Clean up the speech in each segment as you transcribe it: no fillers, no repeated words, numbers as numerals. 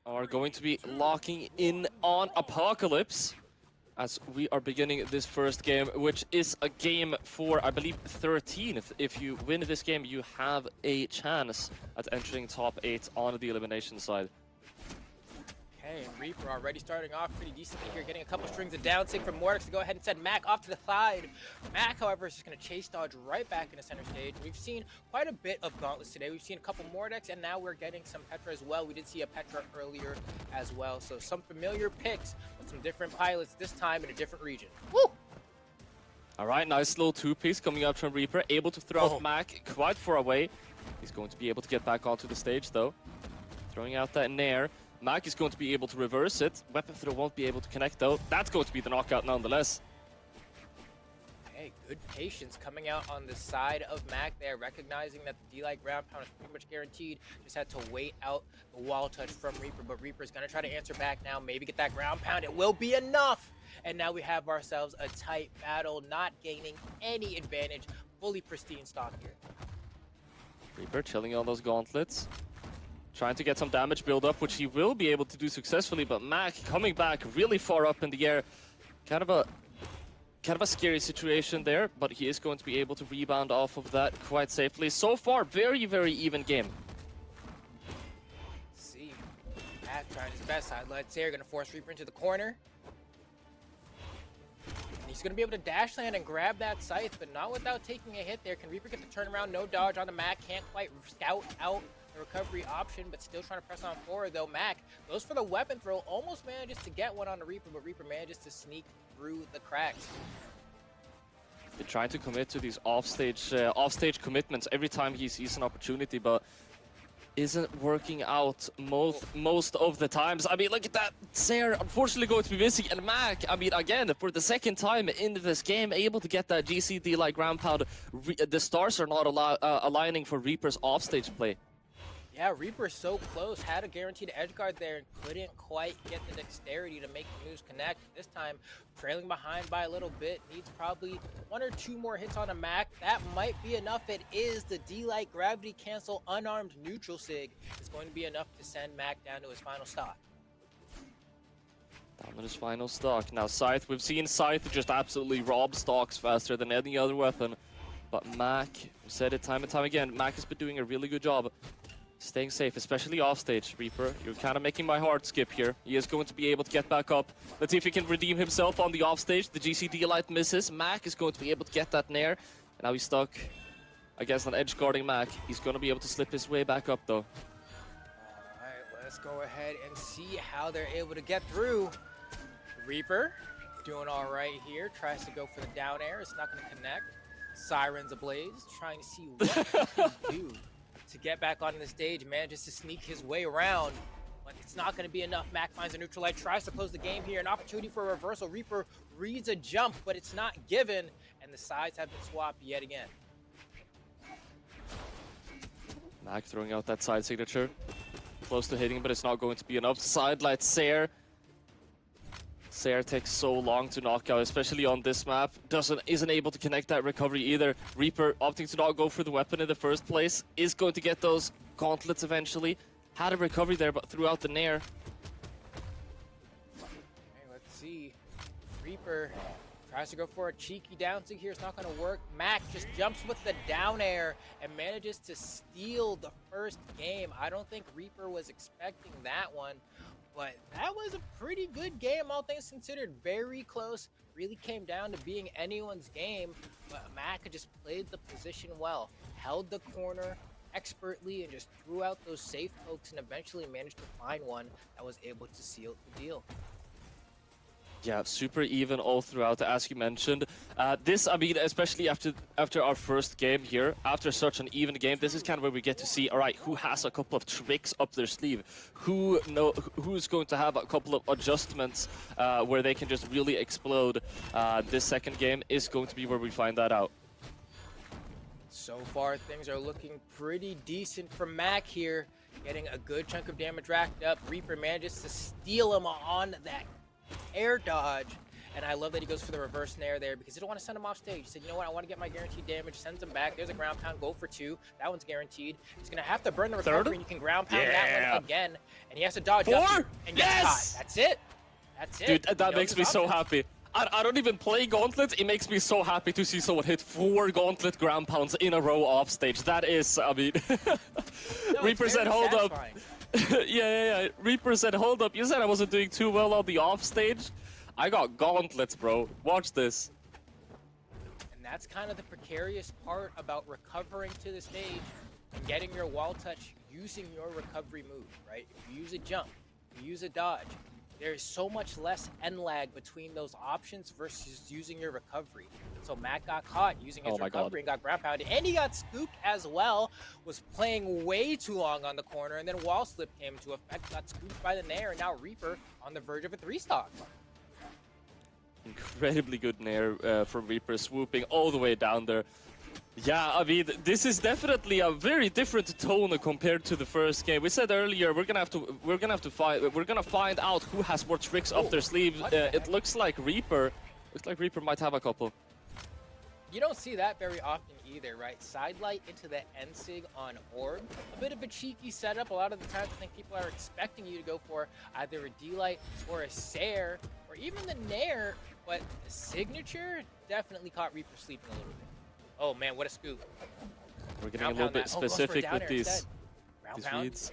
are going to be locking in on Apocalypse as we are beginning this first game, which is a game for, I believe, 13. If you win this game, you have a chance at entering top 8 on the elimination side. Okay, and Reaper already starting off pretty decently here, getting a couple strings of down sync from Mordex to go ahead and send Mac off to the side. Mac, however, is just going to chase dodge right back into center stage. We've seen quite a bit of gauntlets today. We've seen a couple Mordex, and now we're getting some Petra as well. We did see a Petra earlier as well. So some familiar picks with some different pilots, this time in a different region. Woo! All right, nice little two-piece coming out from Reaper, able to throw out Mac quite far away. He's going to be able to get back onto the stage, though. Throwing out that Nair. Mac is going to be able to reverse it. Weapon throw won't be able to connect, though. That's going to be the knockout nonetheless. Hey, good patience coming out on the side of Mac there, recognizing that the D-Light ground pound is pretty much guaranteed. Just had to wait out the wall touch from Reaper, but Reaper's going to try to answer back now, maybe get that ground pound. It will be enough! And now we have ourselves a tight battle, not gaining any advantage. Fully pristine stock here. Reaper chilling on those gauntlets. Trying to get some damage build up, which he will be able to do successfully, but Mac coming back really far up in the air. Kind of a scary situation there, but he is going to be able to rebound off of that quite safely. So far, very, very even game. Let's see. Mac trying his best. Highlights here, gonna force Reaper into the corner. And he's gonna be able to dash land and grab that scythe, but not without taking a hit there. Can Reaper get the turnaround? No dodge on the Mac. Can't quite scout out recovery option, but still trying to press on forward, though. Mac goes for the weapon throw, almost manages to get one on the Reaper, but Reaper manages to sneak through the cracks. They're trying to commit to these offstage commitments every time he sees an opportunity, but isn't working out most of the times. I mean, look at that. Sayer unfortunately going to be missing, and Mac, I mean, again, for the second time in this game, able to get that GCD like ground pound. The stars are not aligning for Reaper's offstage play. Yeah, Reaper's so close, had a guaranteed edge guard there and couldn't quite get the dexterity to make the moves connect. This time, trailing behind by a little bit, needs probably 1 or 2 more hits on a Mac. That might be enough. It is the D-Light Gravity Cancel unarmed neutral sig. It's going to be enough to send Mac down to his final stock. Down to his final stock. Now Scythe, we've seen Scythe just absolutely rob stocks faster than any other weapon. But Mac, we said it time and time again, Mac has been doing a really good job staying safe, especially offstage. Reaper, you're kind of making my heart skip here. He is going to be able to get back up. Let's see if he can redeem himself on the offstage. The GCD light misses. Mac is going to be able to get that Nair. And now he's stuck against an edge guarding Mac. He's going to be able to slip his way back up, though. Alright, let's go ahead and see how they're able to get through. Reaper doing alright here. Tries to go for the down air. It's not going to connect. Sirens ablaze. Trying to see what he can do to get back onto the stage. Manages to sneak his way around, but it's not going to be enough. Mac finds a neutral light, tries to close the game here. An opportunity for a reversal. Reaper reads a jump, but it's not given, and the sides have been swapped yet again. Mac throwing out that side signature. Close to hitting, but it's not going to be enough. Side light Sayer. Sayer takes so long to knock out, especially on this map. Isn't able to connect that recovery either. Reaper opting to not go for the weapon in the first place. Is going to get those gauntlets eventually. Had a recovery there, but threw out the Nair. Okay, let's see. Reaper tries to go for a cheeky down sig here. It's not going to work. Mac just jumps with the down air and manages to steal the first game. I don't think Reaper was expecting that one. But that was a pretty good game, all things considered. Very close. Really came down to being anyone's game. But Mac just played the position well. Held the corner expertly and just threw out those safe pokes and eventually managed to find one that was able to seal the deal. Yeah, super even all throughout, as you mentioned. This, I mean, especially after our first game here, after such an even game, this is kind of where we get to see, all right, who has a couple of tricks up their sleeve, who's going to have a couple of adjustments where they can just really explode. This second game is going to be where we find that out. So far, things are looking pretty decent for Mac here, getting a good chunk of damage racked up. Reaper manages to steal him on that air dodge, And I love that he goes for the reverse snare there because he don't want to send him off stage. He said, you know what, I want to get my guaranteed damage, sends him back. There's a ground pound, go for 2. That one's guaranteed. He's going to have to burn the recovery, and you can ground pound that one again. And he has to dodge 4? up and gets Yes! caught. That's it. That's it. Dude, that makes me so happy. I don't even play Gauntlet. It makes me so happy to see someone hit 4 Gauntlet ground pounds in a row off stage. That is, I mean... No, Reaper said, hold satisfying. up. yeah. Reaper said, hold up. You said I wasn't doing too well on the off stage. I got gauntlets, bro. Watch this. And that's kind of the precarious part about recovering to the stage and getting your wall touch using your recovery move, right? If you use a jump, if you use a dodge, there's so much less end lag between those options versus using your recovery. So Matt got caught using his recovery and got ground pounded, and he got scooped as well. Was playing way too long on the corner, and then wall slip came into effect, got scooped by the Nair, and now Reaper on the verge of a 3-stock. Incredibly good nair from Reaper, swooping all the way down there. Yeah, I mean, this is definitely a very different tone compared to the first game. We said earlier we're gonna find out who has more tricks up their sleeves. It looks like Reaper might have a couple. You don't see that very often either, right? Sidelight into the N-Sig on Orb. A bit of a cheeky setup. A lot of the times I think people are expecting you to go for either a D-Light or a Sair or even the Nair, but the signature definitely caught Reaper sleeping a little bit. Oh man, what a scoop. We're getting a little bit specific with these reads.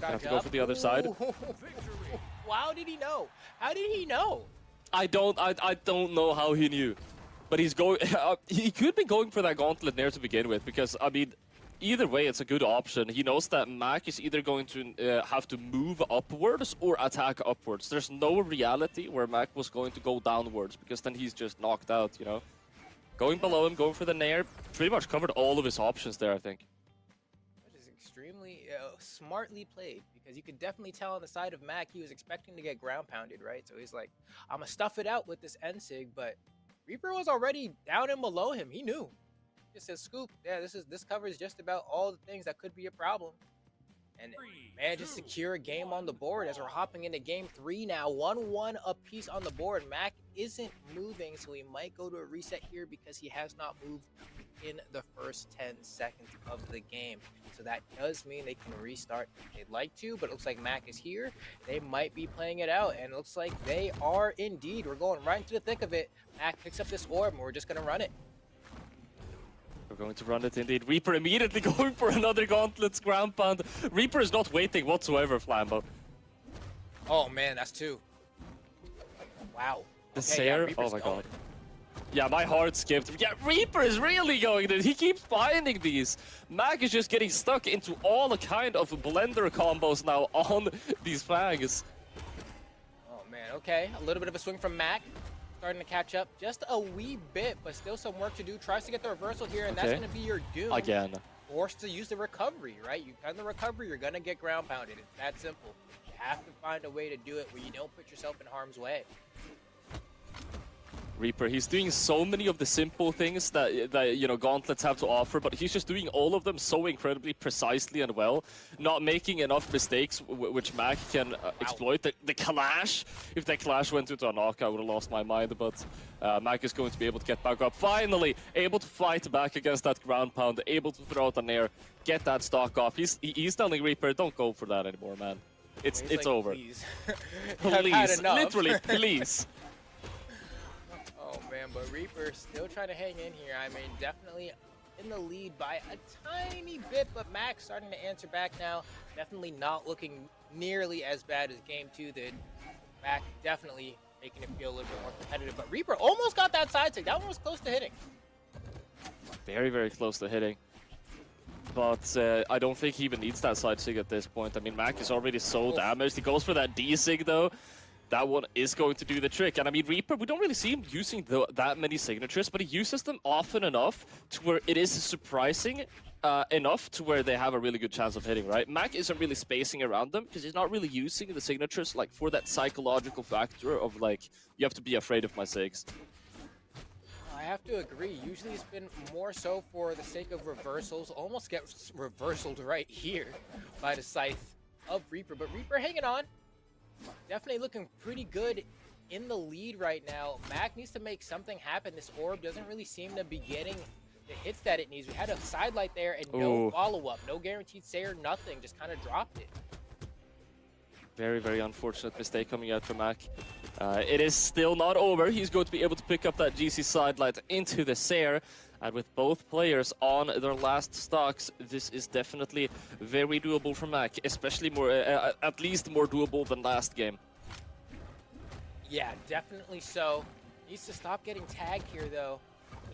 Have to go for the other side. Wow, did he know? How did he know? I don't know how he knew. But he's going. He could be going for that gauntlet nair to begin with, because I mean, either way, it's a good option. He knows that Mac is either going to have to move upwards or attack upwards. There's no reality where Mac was going to go downwards, because then he's just knocked out, you know? Going below him, going for the nair, pretty much covered all of his options there, I think. That is extremely smartly played, because you could definitely tell on the side of Mac he was expecting to get ground pounded, right? So he's like, I'm gonna stuff it out with this N-Sig, but Reaper was already down and below him. He knew. Just says scoop. Yeah, this covers just about all the things that could be a problem. And manages to secure a game on the board as we're hopping into game 3 now. 1-1 apiece on the board. Mac isn't moving, so he might go to a reset here because he has not moved in the first 10 seconds of the game. So that does mean they can restart if they'd like to, but it looks like Mac is here. They might be playing it out, and it looks like they are indeed. We're going right into the thick of it. Mac picks up this orb, and we're just going to run it. We're going to run it indeed. Reaper immediately going for another Gauntlet's ground pound. Reaper is not waiting whatsoever, Flambo. Oh man, that's 2. Wow. The Sair? Oh my god. Yeah, my heart skipped. Yeah, Reaper is really going there. He keeps finding these. Mac is just getting stuck into all the kind of blender combos now on these flags. Oh man, okay. A little bit of a swing from Mac. Starting to catch up just a wee bit, but still some work to do. Tries to get the reversal here, and that's going to be your doom. Again. Forced to use the recovery, right? You cut the recovery, you're going to get ground pounded. It's that simple. You have to find a way to do it where you don't put yourself in harm's way. Reaper, he's doing so many of the simple things that you know, Gauntlets have to offer, but he's just doing all of them so incredibly precisely and well, not making enough mistakes which Mac can exploit. The clash, if that clash went into a knockout, I would have lost my mind, but Mac is going to be able to get back up. Finally, able to fight back against that ground pound, able to throw out an air, get that stock off. He's telling Reaper, don't go for that anymore, man. It's like, over. Please, please. Literally, please. Oh man, but Reaper still trying to hang in here. I mean, definitely in the lead by a tiny bit, but Max starting to answer back now. Definitely not looking nearly as bad as game 2 did. Mac definitely making it feel a little bit more competitive, but Reaper almost got that side stick. That one was close to hitting. Very, very close to hitting. But I don't think he even needs that side sig at this point. I mean, Mac is already so damaged. He goes for that D-sig though. That one is going to do the trick. And I mean, Reaper, we don't really see him using that many signatures, but he uses them often enough to where it is surprising enough to where they have a really good chance of hitting, right? Mac isn't really spacing around them because he's not really using the signatures like for that psychological factor of like, you have to be afraid of my sigs. I have to agree. Usually it's been more so for the sake of reversals. Almost get reversaled right here by the scythe of Reaper, but Reaper hanging on. Definitely looking pretty good in the lead right now. Mac needs to make something happen. This orb doesn't really seem to be getting the hits that it needs. We had a side light there and no follow-up, no guaranteed Sayer, nothing, just kind of dropped it. Very, very unfortunate mistake coming out from Mac. It is still not over. He's going to be able to pick up that GC sidelight into the Sayer. And with both players on their last stocks, this is definitely very doable for Mac, especially more, at least more doable than last game. Yeah, definitely so. Needs to stop getting tagged here, though.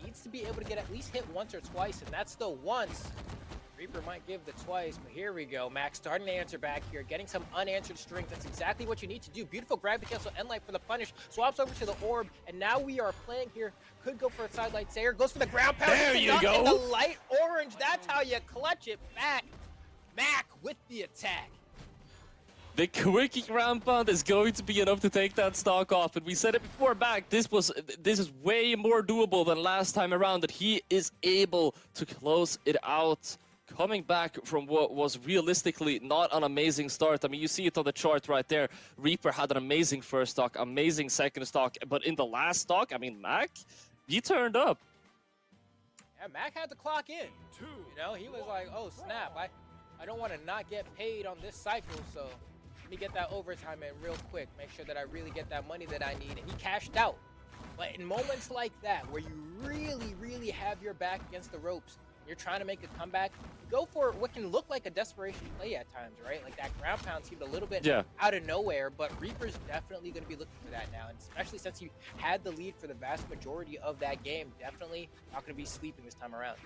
Needs to be able to get at least hit once or twice, and that's the once. Reaper might give the twice, but here we go. Max starting to answer back here, getting some unanswered strings. That's exactly what you need to do. Beautiful gravity cancel end light for the punish. Swaps over to the orb, and now we are playing here. Could go for a sidelight Sayer. Goes for the ground pound. There you go. The light orange. That's how you clutch it back. Mac with the attack. The quick ground pound is going to be enough to take that stock off. And we said it before, Mac, this is way more doable than last time around, that he is able to close it out. Coming back from what was realistically not an amazing start. I mean, you see it on the chart right there. Reaper had an amazing first stock, amazing second stock, but in the last stock, I mean, Mac, he turned up. Yeah, Mac had to clock in. You know, he was like, oh, snap, I don't want to not get paid on this cycle, so let me get that overtime in real quick, make sure that I really get that money that I need, and he cashed out. But in moments like that, where you really, really have your back against the ropes, you're trying to make a comeback, go for what can look like a desperation play at times, right? Like that ground pound seemed a little bit out of nowhere, but Reaper's definitely going to be looking for that now, and especially since you had the lead for the vast majority of that game, definitely not going to be sleeping this time around.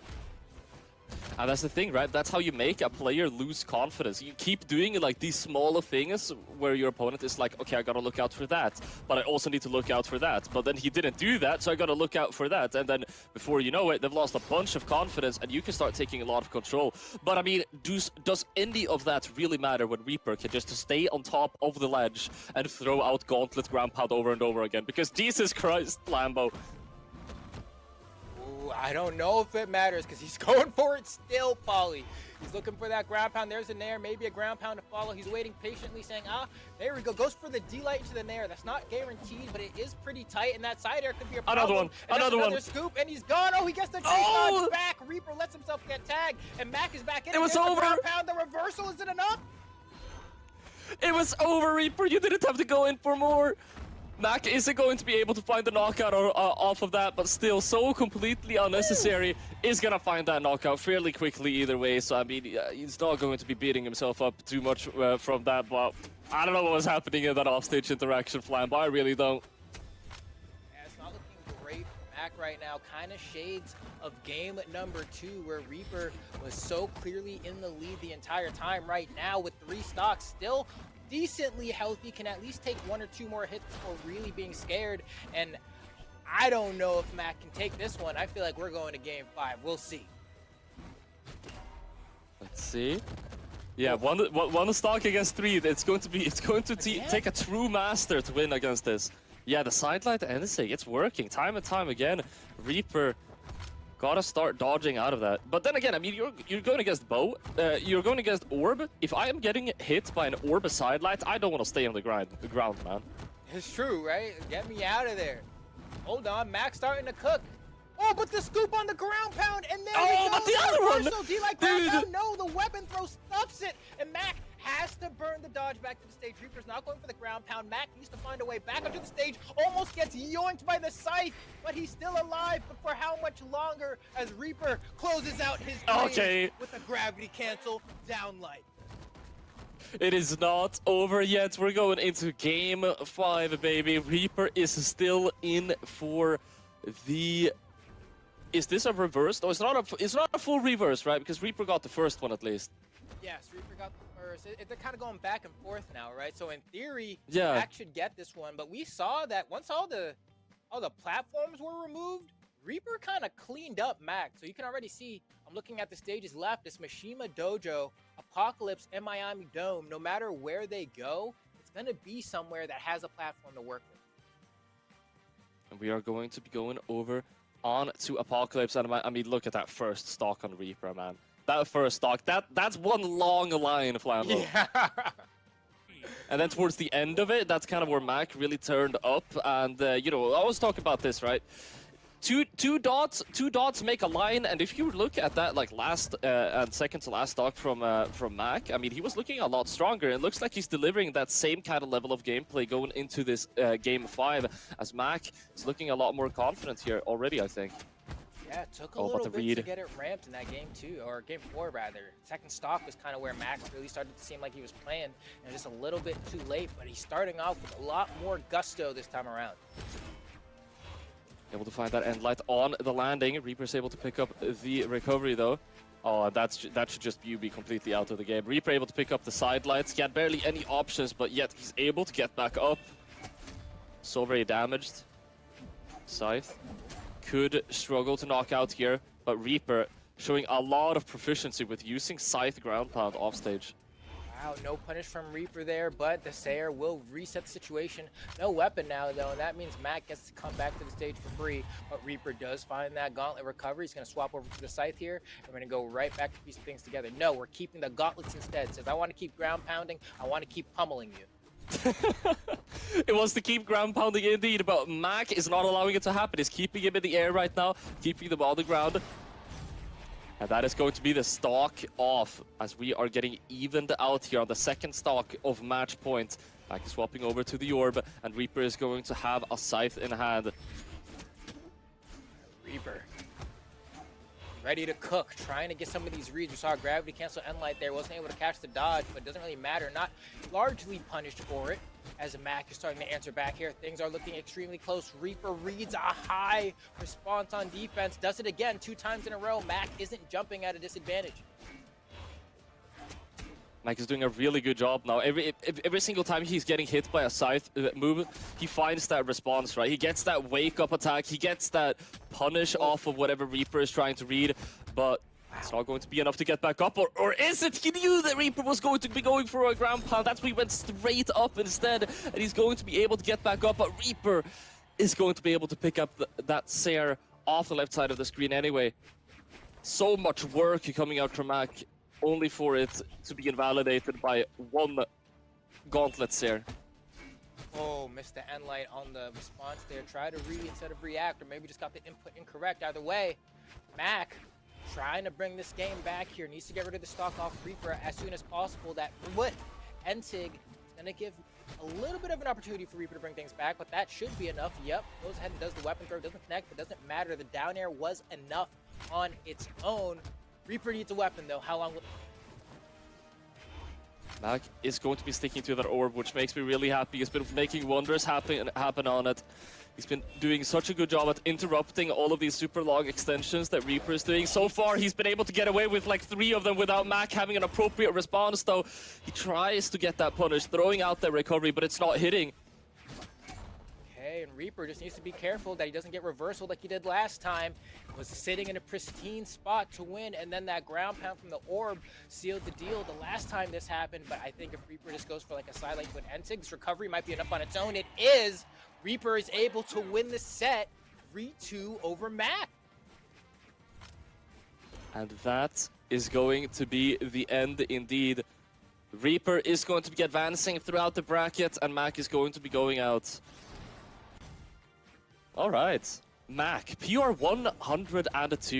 And that's the thing, right? That's how you make a player lose confidence. You keep doing like these smaller things where your opponent is like, okay, I gotta look out for that, but I also need to look out for that. But then he didn't do that, so I gotta look out for that. And then before you know it, they've lost a bunch of confidence and you can start taking a lot of control. But I mean, does any of that really matter when Reaper can just stay on top of the ledge and throw out Gauntlet ground pound over and over again? Because Jesus Christ, Lambo. I don't know if it matters because he's going for it still, Pauly. He's looking for that ground pound. There's a nair, maybe a ground pound to follow. He's waiting patiently, saying, there we go. Goes for the D-light into the nair. That's not guaranteed, but it is pretty tight, and that side air could be a problem. Another one. Scoop, and he's gone. Oh, he gets the chase dodge back. Reaper lets himself get tagged, and Mac is back in. It was over. The ground pound, the reversal, is it enough? It was over, Reaper. You didn't have to go in for more. Mac isn't going to be able to find the knockout off of that, but still so completely unnecessary. Is going to find that knockout fairly quickly either way, so I mean, he's not going to be beating himself up too much from that, but I don't know what was happening in that offstage interaction, Flam, but I really don't. Yeah, it's not looking great for Mac right now. Kind of shades of game number 2, where Reaper was so clearly in the lead the entire time. Right now, with 3 stocks, still decently healthy, can at least take 1 or 2 more hits before really being scared, and I don't know if Mac can take this one. I feel like we're going to game 5. We'll see. Let's see. Yeah, one stock against 3. It's going to take a true master to win against this. Yeah, the sidelight NSA, it's working time and time again. Reaper gotta start dodging out of that. But then again, I mean, you're going against Bow, you're going against Orb. If I am getting hit by an Orb sidelight, I don't want to stay on the ground, man. It's true, right? Get me out of there. Hold on, Max starting to cook. Oh, but the scoop on the ground pound, and then but the other one! D-like ground pound, no, the weapon throw stuffs it, and Mac has to burn the dodge back to the stage. Reaper's not going for the ground pound. Mac needs to find a way back onto the stage, almost gets yoinked by the scythe, but he's still alive. But for how much longer, as Reaper closes out his range with a gravity cancel downlight. It is not over yet. We're going into game 5, baby. Reaper is still in for the... Is this a reverse? No, it's not a full reverse, right? Because Reaper got the first one at least. Yes, Reaper got the first. They're kind of going back and forth now, right? So in theory, yeah, Mac should get this one. But we saw that once all the platforms were removed, Reaper kind of cleaned up Mac. So you can already see, I'm looking at the stages left, it's Mishima Dojo, Apocalypse, and Miami Dome. No matter where they go, it's going to be somewhere that has a platform to work with. And we are going to be going over on to Apocalypse, and I mean, look at that first stock on Reaper, man. That first stock, that's one long line, Flambo. Yeah. And then towards the end of it, that's kind of where Mac really turned up. And, you know, I always talk about this, right? Two dots make a line, and if you look at that, like last and second to last stock from Mac, I mean, he was looking a lot stronger. It looks like he's delivering that same kind of level of gameplay going into this game 5, as Mac is looking a lot more confident here already, I think. Yeah, it took a little bit to get it ramped in that game 2, or game 4 rather. Second stock was kind of where Mac really started to seem like he was playing, and just a little bit too late, but he's starting off with a lot more gusto this time around. Able to find that end light on the landing. Reaper's able to pick up the recovery though. Oh, that should just be completely out of the game. Reaper able to pick up the side lights. He had barely any options, but yet he's able to get back up. So very damaged. Scythe could struggle to knock out here, but Reaper showing a lot of proficiency with using Scythe ground pound off stage. Wow, no punish from Reaper there, but the Sayer will reset the situation. No weapon now, though, and that means Mac gets to come back to the stage for free. But Reaper does find that gauntlet recovery. He's going to swap over to the Scythe here, and we're going to go right back to piece things together. No, we're keeping the gauntlets instead. Says, I want to keep ground pounding. I want to keep pummeling you. It wants to keep ground pounding indeed, but Mac is not allowing it to happen. He's keeping him in the air right now, keeping them on the ground. And that is going to be the stock off, as we are getting evened out here on the second stock of match point. Mac is swapping over to the orb, and Reaper is going to have a Scythe in hand. Reaper ready to cook, trying to get some of these reads. We saw a gravity cancel end light there, wasn't able to catch the dodge, but it doesn't really matter. Not largely punished for it, as Mac is starting to answer back here. Things are looking extremely close. Reaper reads a high response on defense, does it again 2 times in a row. Mac isn't jumping at a disadvantage. Mac is doing a really good job now. Every single time he's getting hit by a Scythe move, he finds that response, right? He gets that wake-up attack, he gets that punish off of whatever Reaper is trying to read, but it's not going to be enough to get back up, or is it? He knew that Reaper was going to be going for a ground pound. That's why he went straight up instead, and he's going to be able to get back up, but Reaper is going to be able to pick up that Sayer off the left side of the screen anyway. So much work coming out from Mac, only for it to be invalidated by one gauntlet Sayer. Oh, missed the end light on the response there. Try to read instead of react, or maybe just got the input incorrect. Either way, Mac trying to bring this game back here. Needs to get rid of the stock off Reaper as soon as possible. That would Entig is going to give a little bit of an opportunity for Reaper to bring things back, but that should be enough. Yep, goes ahead and does the weapon throw. Doesn't connect, but doesn't matter. The down air was enough on its own. Reaper needs a weapon, though. How long will... Mac is going to be sticking to that orb, which makes me really happy. He's been making wonders happen on it. He's been doing such a good job at interrupting all of these super long extensions that Reaper is doing. So far, he's been able to get away with like 3 of them without Mac having an appropriate response, though. He tries to get that punish, throwing out that recovery, but it's not hitting. Okay, and Reaper just needs to be careful that he doesn't get reversal like he did last time. Was sitting in a pristine spot to win, and then that ground pound from the orb sealed the deal the last time this happened. But I think if Reaper just goes for like a silent with Entig's recovery might be enough on its own. It is. Reaper is able to win the set 3-2 over Mac. And that is going to be the end indeed. Reaper is going to be advancing throughout the bracket, and Mac is going to be going out. All right, Mac, PR 102.